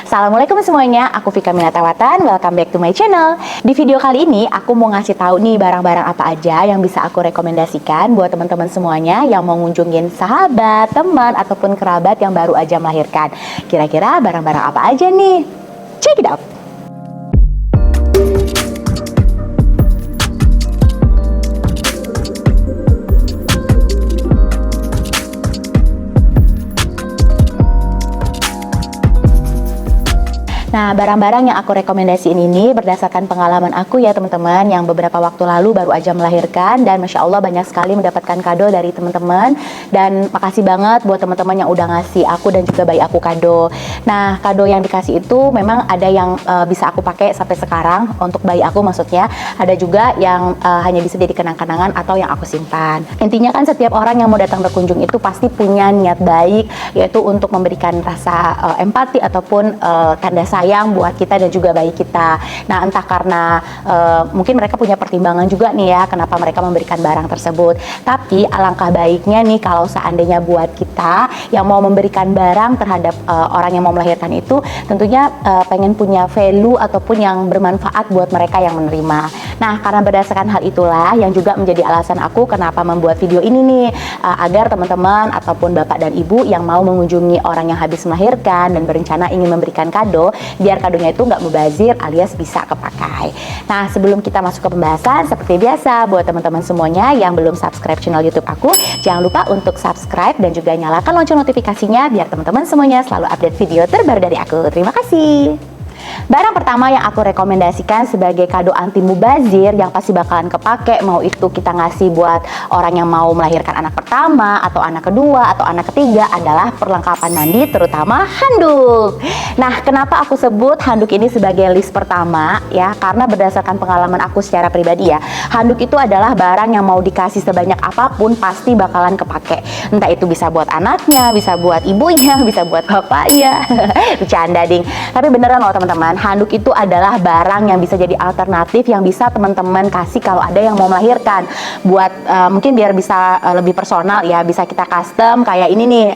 Assalamualaikum semuanya, aku Vika Minatawatan, welcome back to my channel. Di video kali ini aku mau ngasih tahu nih barang-barang apa aja yang bisa aku rekomendasikan buat teman-teman semuanya yang mau ngunjungin sahabat, teman, ataupun kerabat yang baru aja melahirkan. Kira-kira barang-barang apa aja nih? Check it out! Nah, barang-barang yang aku rekomendasiin ini berdasarkan pengalaman aku ya teman-teman, yang beberapa waktu lalu baru aja melahirkan, dan Masya Allah banyak sekali mendapatkan kado dari teman-teman. Dan makasih banget buat teman-teman yang udah ngasih aku dan juga bayi aku kado. Nah, kado yang dikasih itu memang ada yang bisa aku pakai sampai sekarang untuk bayi aku maksudnya. Ada juga yang hanya bisa jadi kenang-kenangan atau yang aku simpan. Intinya kan setiap orang yang mau datang berkunjung itu pasti punya niat baik, yaitu untuk memberikan rasa empati ataupun tanda sayang buat kita dan juga bayi kita. Nah, entah karena mungkin mereka punya pertimbangan juga nih ya kenapa mereka memberikan barang tersebut. Tapi alangkah baiknya nih kalau seandainya buat kita yang mau memberikan barang terhadap orang yang mau melahirkan itu tentunya pengen punya value ataupun yang bermanfaat buat mereka yang menerima. Nah, karena berdasarkan hal itulah yang juga menjadi alasan aku kenapa membuat video ini nih, agar teman-teman ataupun bapak dan ibu yang mau mengunjungi orang yang habis melahirkan dan berencana ingin memberikan kado, biar kadonya itu nggak mubazir alias bisa kepakai. Nah, sebelum kita masuk ke pembahasan, seperti biasa buat teman-teman semuanya yang belum subscribe channel YouTube aku, jangan lupa untuk subscribe dan juga nyalakan lonceng notifikasinya biar teman-teman semuanya selalu update video terbaru dari aku. Terima kasih. Barang pertama yang aku rekomendasikan sebagai kado anti mubazir yang pasti bakalan kepake, mau itu kita ngasih buat orang yang mau melahirkan anak pertama atau anak kedua atau anak ketiga, adalah perlengkapan mandi, terutama handuk. Nah, kenapa aku sebut handuk ini sebagai list pertama ya? Karena berdasarkan pengalaman aku secara pribadi ya, handuk itu adalah barang yang mau dikasih sebanyak apapun pasti bakalan kepake. Entah itu bisa buat anaknya, bisa buat ibunya, bisa buat bapaknya. Bercanda ding. Tapi beneran loh teman-teman, handuk itu adalah barang yang bisa jadi alternatif yang bisa teman-teman kasih kalau ada yang mau melahirkan. Buat mungkin biar bisa lebih personal ya, bisa kita custom kayak ini nih,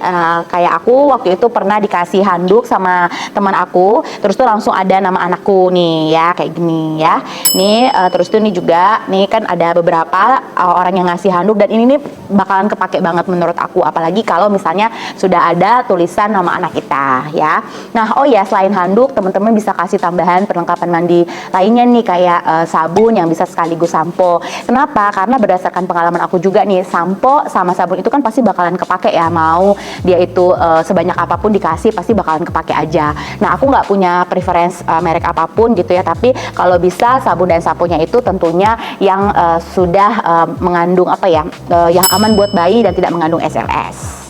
kayak aku waktu itu pernah dikasih handuk sama teman aku, terus tuh langsung ada nama anakku nih ya, kayak gini ya. Nih terus tuh nih juga, nih kan ada beberapa orang yang ngasih handuk, dan ini nih bakalan kepake banget menurut aku, apalagi kalau misalnya sudah ada tulisan nama anak kita ya. Nah, oh ya, selain handuk, teman-teman bisa kasih tambahan perlengkapan mandi lainnya nih, kayak sabun yang bisa sekaligus sampo. Kenapa? Karena berdasarkan pengalaman aku juga nih, sampo sama sabun itu kan pasti bakalan kepake ya, mau dia itu sebanyak apapun dikasih pasti bakalan kepake aja. Nah, aku nggak punya preference merek apapun gitu ya, tapi kalau bisa sabun dan samponya itu tentunya yang sudah mengandung apa ya, yang aman buat bayi dan tidak mengandung SLS.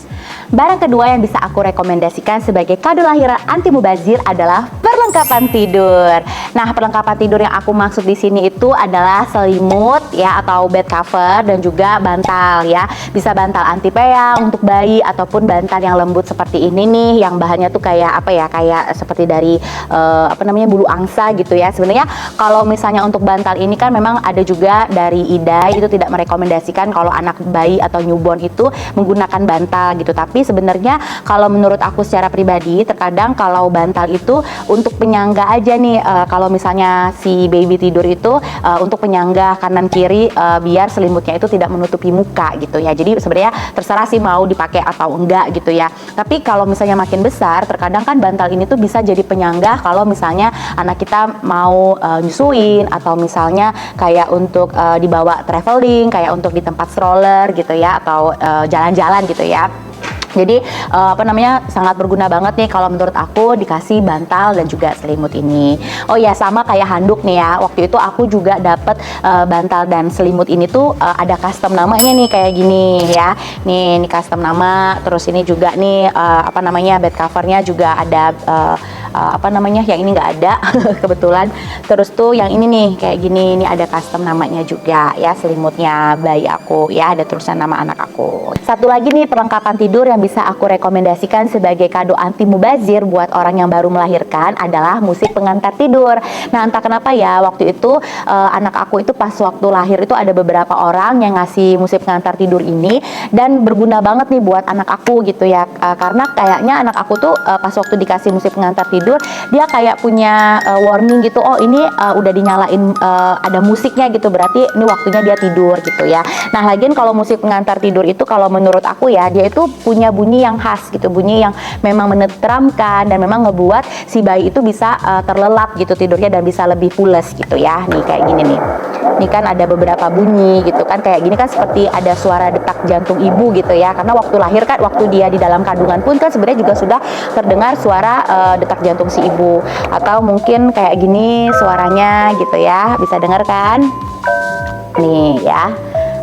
Barang kedua yang bisa aku rekomendasikan sebagai kado lahiran anti mubazir adalah perlengkapan tidur. Nah, perlengkapan tidur yang aku maksud di sini itu adalah selimut ya, atau bed cover, dan juga bantal ya. Bisa bantal anti peyang untuk bayi ataupun bantal yang lembut seperti ini nih, yang bahannya tuh kayak apa ya, kayak seperti dari apa namanya, bulu angsa gitu ya. Sebenarnya kalau misalnya untuk bantal ini kan memang ada juga dari IDAI, itu tidak merekomendasikan kalau anak bayi atau newborn itu menggunakan bantal gitu. Tapi sebenarnya kalau menurut aku secara pribadi, terkadang kalau bantal itu untuk penyangga aja nih, kalau misalnya si baby tidur itu untuk penyangga kanan kiri, biar selimutnya itu tidak menutupi muka gitu ya. Jadi sebenarnya terserah sih mau dipakai atau enggak gitu ya. Tapi kalau misalnya makin besar, terkadang kan bantal ini tuh bisa jadi penyangga kalau misalnya anak kita mau nyusuin, atau misalnya kayak untuk dibawa traveling, kayak untuk di tempat stroller gitu ya, atau jalan-jalan gitu ya. Jadi apa namanya, sangat berguna banget nih kalau menurut aku dikasih bantal dan juga selimut ini. Oh ya, sama kayak handuk nih ya, waktu itu aku juga dapet bantal dan selimut ini tuh ada custom namanya nih, kayak gini ya. Nih, ini custom nama. Terus ini juga nih apa namanya, bed covernya juga ada apa namanya, yang ini nggak ada kebetulan. Terus tuh yang ini nih kayak gini, ini ada custom namanya juga ya, selimutnya bayi aku ya, ada tulisan nama anak aku. Satu lagi nih perlengkapan tidur yang yang bisa aku rekomendasikan sebagai kado anti mubazir buat orang yang baru melahirkan adalah musik pengantar tidur. Nah, entah kenapa ya, waktu itu anak aku itu pas waktu lahir itu ada beberapa orang yang ngasih musik pengantar tidur ini, dan berguna banget nih buat anak aku gitu ya, karena kayaknya anak aku tuh pas waktu dikasih musik pengantar tidur, dia kayak punya warning gitu, oh ini udah dinyalain ada musiknya gitu, berarti ini waktunya dia tidur gitu ya. Nah, lagian kalau musik pengantar tidur itu kalau menurut aku ya, dia itu punya bunyi yang khas gitu, bunyi yang memang menenteramkan dan memang ngebuat si bayi itu bisa terlelap gitu tidurnya dan bisa lebih pules gitu ya. Nih kayak gini nih. Ini kan ada beberapa bunyi gitu kan, kayak gini kan seperti ada suara detak jantung ibu gitu ya. Karena waktu lahir kan, waktu dia di dalam kandungan pun kan sebenarnya juga sudah terdengar suara detak jantung si ibu. Atau mungkin kayak gini suaranya gitu ya. Bisa dengar kan? Nih ya.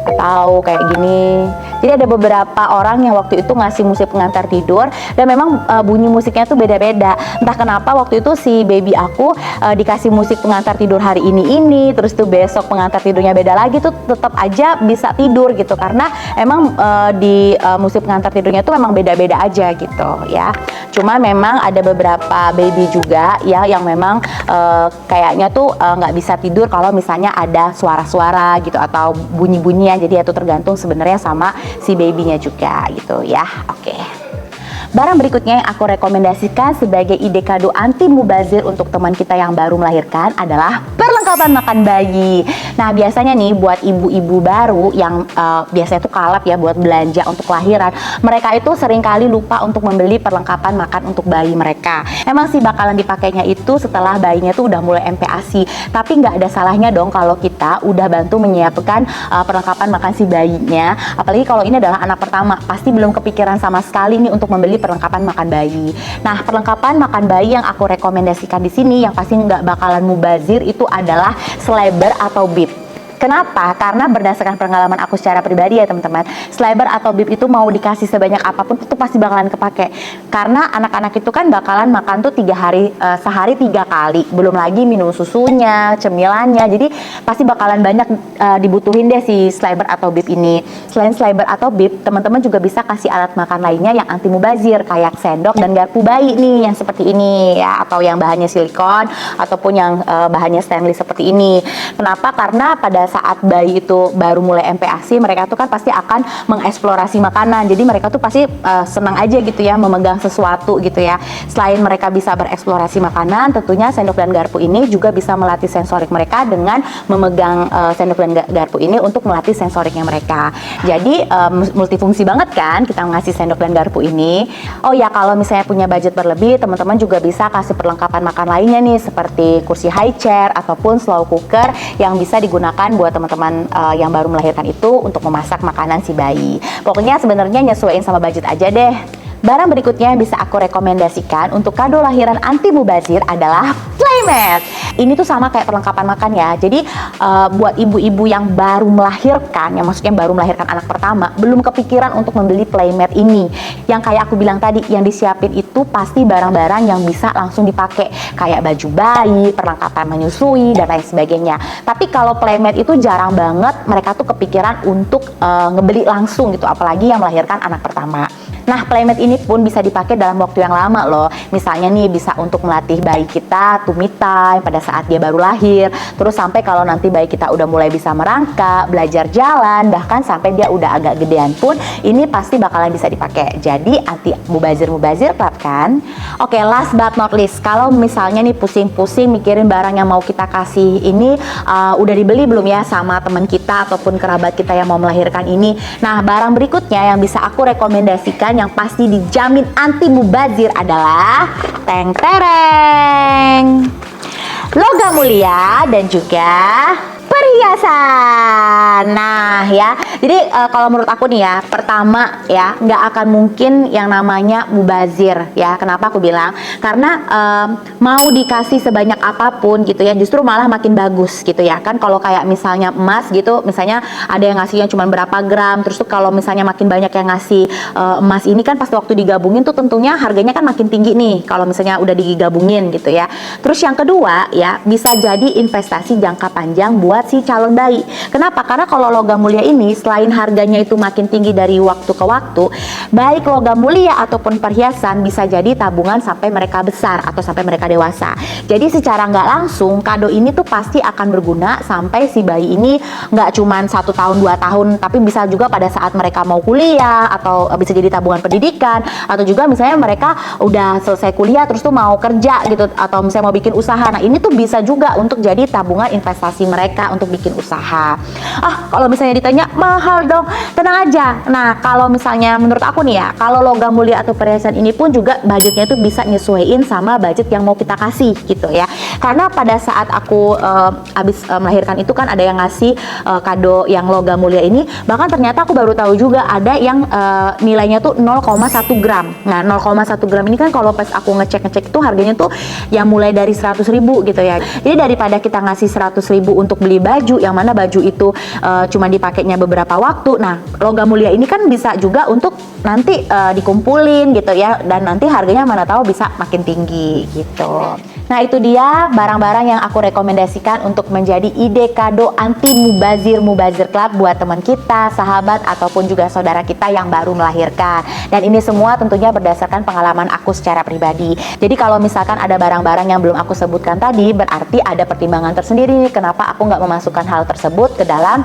Atau kayak gini. Jadi ada beberapa orang yang waktu itu ngasih musik pengantar tidur, dan memang bunyi musiknya tuh beda-beda. Entah kenapa waktu itu si baby aku dikasih musik pengantar tidur hari ini, terus tuh besok pengantar tidurnya beda lagi, tuh tetap aja bisa tidur gitu, karena emang di musik pengantar tidurnya tuh memang beda-beda aja gitu ya. Cuma memang ada beberapa baby juga ya yang memang kayaknya tuh nggak bisa tidur kalau misalnya ada suara-suara gitu atau bunyi-bunyian. Jadi itu tergantung sebenarnya sama si babynya juga gitu ya. Oke. Barang berikutnya yang aku rekomendasikan sebagai ide kado anti mubazir untuk teman kita yang baru melahirkan adalah perlengkapan makan bayi. Nah, biasanya nih buat ibu-ibu baru yang biasanya tuh kalap ya buat belanja untuk kelahiran, mereka itu seringkali lupa untuk membeli perlengkapan makan untuk bayi mereka. Emang sih bakalan dipakainya itu setelah bayinya tuh udah mulai MPASI, tapi nggak ada salahnya dong kalau kita udah bantu menyiapkan perlengkapan makan si bayinya. Apalagi kalau ini adalah anak pertama, pasti belum kepikiran sama sekali nih untuk membeli perlengkapan makan bayi. Nah, perlengkapan makan bayi yang aku rekomendasikan di sini yang pasti nggak bakalan mubazir itu adalah Slabber atau bib. Kenapa? Karena berdasarkan pengalaman aku secara pribadi ya teman-teman, Slabber atau bib itu mau dikasih sebanyak apapun itu pasti bakalan kepake. Karena anak-anak itu kan bakalan makan tuh sehari 3 kali, belum lagi minum susunya, cemilannya. Jadi pasti bakalan banyak dibutuhin deh si Slabber atau bib ini. Selain Slabber atau bib, teman-teman juga bisa kasih alat makan lainnya yang anti mubazir kayak sendok dan garpu bayi nih yang seperti ini ya, atau yang bahannya silikon ataupun yang bahannya stainless seperti ini. Kenapa? Karena pada saat bayi itu baru mulai MPASI, mereka tuh kan pasti akan mengeksplorasi makanan. Jadi mereka tuh pasti senang aja gitu ya memegang sesuatu gitu ya. Selain mereka bisa bereksplorasi makanan, tentunya sendok dan garpu ini juga bisa melatih sensorik mereka dengan memegang sendok dan garpu ini untuk melatih sensoriknya mereka. Jadi multifungsi banget kan kita ngasih sendok dan garpu ini. Oh ya, kalau misalnya punya budget berlebih, teman-teman juga bisa kasih perlengkapan makan lainnya nih seperti kursi high chair ataupun slow cooker yang bisa digunakan buat teman-teman yang baru melahirkan itu untuk memasak makanan si bayi. Pokoknya sebenarnya nyesuaiin sama budget aja deh. Barang berikutnya yang bisa aku rekomendasikan untuk kado lahiran anti mubazir adalah playmat. Ini tuh sama kayak perlengkapan makan ya. Jadi buat ibu-ibu yang baru melahirkan, yang maksudnya baru melahirkan anak pertama, belum kepikiran untuk membeli playmat ini. Yang kayak aku bilang tadi, yang disiapin itu pasti barang-barang yang bisa langsung dipakai, kayak baju bayi, perlengkapan menyusui dan lain sebagainya. Tapi kalau playmat itu jarang banget mereka tuh kepikiran untuk ngebeli langsung gitu, apalagi yang melahirkan anak pertama. Nah, playmat ini pun bisa dipakai dalam waktu yang lama loh. Misalnya nih bisa untuk melatih bayi kita tummy time pada saat dia baru lahir. Terus sampai kalau nanti bayi kita udah mulai bisa merangkak, belajar jalan, bahkan sampai dia udah agak gedean pun ini pasti bakalan bisa dipakai. Jadi anti mubazir club kan? Oke, last but not least, kalau misalnya nih pusing-pusing mikirin barang yang mau kita kasih ini udah dibeli belum ya sama teman kita ataupun kerabat kita yang mau melahirkan ini. Nah, barang berikutnya yang bisa aku rekomendasikan yang pasti dijamin anti mubazir adalah teng tereng, logam mulia dan juga perhiasan. Nah ya, jadi kalau menurut aku nih ya, pertama ya nggak akan mungkin yang namanya mubazir ya. Kenapa aku bilang? Karena mau dikasih sebanyak apapun gitu ya, justru malah makin bagus gitu ya kan. Kalau kayak misalnya emas gitu, misalnya ada yang ngasihnya cuma berapa gram, terus tuh kalau misalnya makin banyak yang ngasih emas ini kan pas waktu digabungin tuh tentunya harganya kan makin tinggi nih kalau misalnya udah digabungin gitu ya. Terus yang kedua ya, bisa jadi investasi jangka panjang buat si calon bayi. Kenapa? Karena kalau logam mulia ini selain harganya itu makin tinggi dari waktu ke waktu, baik logam mulia ataupun perhiasan bisa jadi tabungan sampai mereka besar atau sampai mereka dewasa. Jadi secara nggak langsung kado ini tuh pasti akan berguna sampai si bayi ini nggak cuman 1 tahun 2 tahun, tapi bisa juga pada saat mereka mau kuliah, atau bisa jadi tabungan pendidikan, atau juga misalnya mereka udah selesai kuliah terus tuh mau kerja gitu, atau misalnya mau bikin usaha. Nah ini tuh bisa juga untuk jadi tabungan investasi mereka untuk bikin usaha. Kalau misalnya ditanya mahal dong, tenang aja. Nah kalau misalnya menurut aku nih ya, kalau logam mulia atau perhiasan ini pun juga budgetnya itu bisa nyesuaiin sama budget yang mau kita kasih gitu ya. Karena pada saat aku abis melahirkan itu kan ada yang ngasih kado yang logam mulia ini, bahkan ternyata aku baru tahu juga ada yang nilainya tuh 0,1 gram. Nah 0,1 gram ini kan kalau pas aku ngecek itu harganya tuh yang mulai dari 100.000 gitu ya. Jadi daripada kita ngasih 100.000 untuk beli baju, yang mana baju itu cuma dipakainya beberapa waktu, nah logam mulia ini kan bisa juga untuk nanti dikumpulin gitu ya, dan nanti harganya mana tahu bisa makin tinggi gitu. Nah itu dia barang-barang yang aku rekomendasikan untuk menjadi ide kado anti mubazir club buat teman kita, sahabat, ataupun juga saudara kita yang baru melahirkan. Dan ini semua tentunya berdasarkan pengalaman aku secara pribadi. Jadi kalau misalkan ada barang-barang yang belum aku sebutkan tadi, berarti ada pertimbangan tersendiri nih kenapa aku nggak memasukkan hal tersebut ke dalam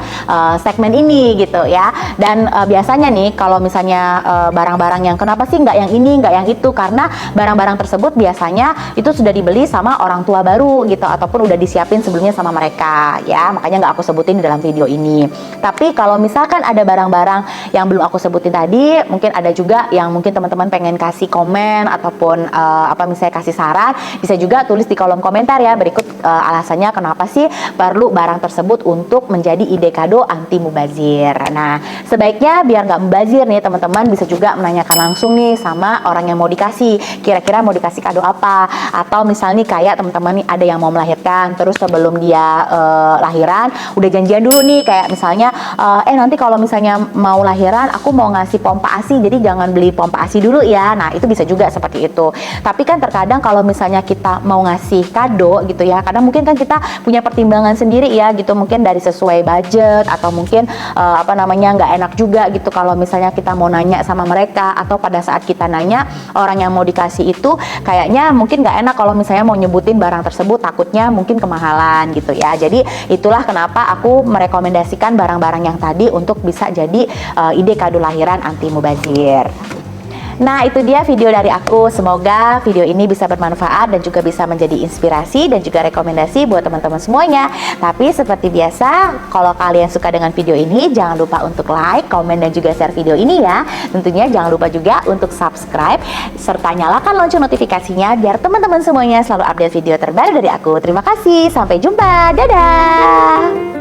segmen ini gitu ya. Dan biasanya nih kalau misalnya barang-barang yang kenapa sih nggak yang ini, nggak yang itu, karena barang-barang tersebut biasanya itu sudah dibeli sama orang tua baru gitu, ataupun udah disiapin sebelumnya sama mereka ya, makanya nggak aku sebutin di dalam video ini. Tapi kalau misalkan ada barang-barang yang belum aku sebutin tadi, mungkin ada juga yang mungkin teman-teman pengen kasih komen ataupun misalnya kasih saran, bisa juga tulis di kolom komentar ya, berikut alasannya kenapa sih perlu barang tersebut untuk menjadi ide kado anti mubazir. Nah sebaiknya biar nggak mubazir nih teman-teman, bisa juga menanyakan langsung nih sama orang yang mau dikasih, kira-kira mau dikasih kado apa. Atau misalnya kayak teman-teman nih ada yang mau melahirkan, terus sebelum dia lahiran udah janjian dulu nih, kayak misalnya nanti kalau misalnya mau lahiran aku mau ngasih pompa ASI, jadi jangan beli pompa ASI dulu ya. Nah itu bisa juga seperti itu. Tapi kan terkadang kalau misalnya kita mau ngasih kado gitu ya, kadang mungkin kan kita punya pertimbangan sendiri ya gitu, mungkin dari sesuai budget, atau mungkin nggak enak juga gitu kalau misalnya kita mau nanya sama mereka, atau pada saat kita nanya orang yang mau dikasih itu kayaknya mungkin nggak enak kalau misalnya mau nyebutin barang tersebut, takutnya mungkin kemahalan gitu ya. Jadi itulah kenapa aku merekomendasikan barang-barang yang tadi untuk bisa jadi ide kado lahiran anti mubazir. Nah itu dia video dari aku, semoga video ini bisa bermanfaat dan juga bisa menjadi inspirasi dan juga rekomendasi buat teman-teman semuanya. Tapi seperti biasa, kalau kalian suka dengan video ini, jangan lupa untuk like, komen, dan juga share video ini ya. Tentunya jangan lupa juga untuk subscribe serta nyalakan lonceng notifikasinya biar teman-teman semuanya selalu update video terbaru dari aku. Terima kasih, sampai jumpa, dadah.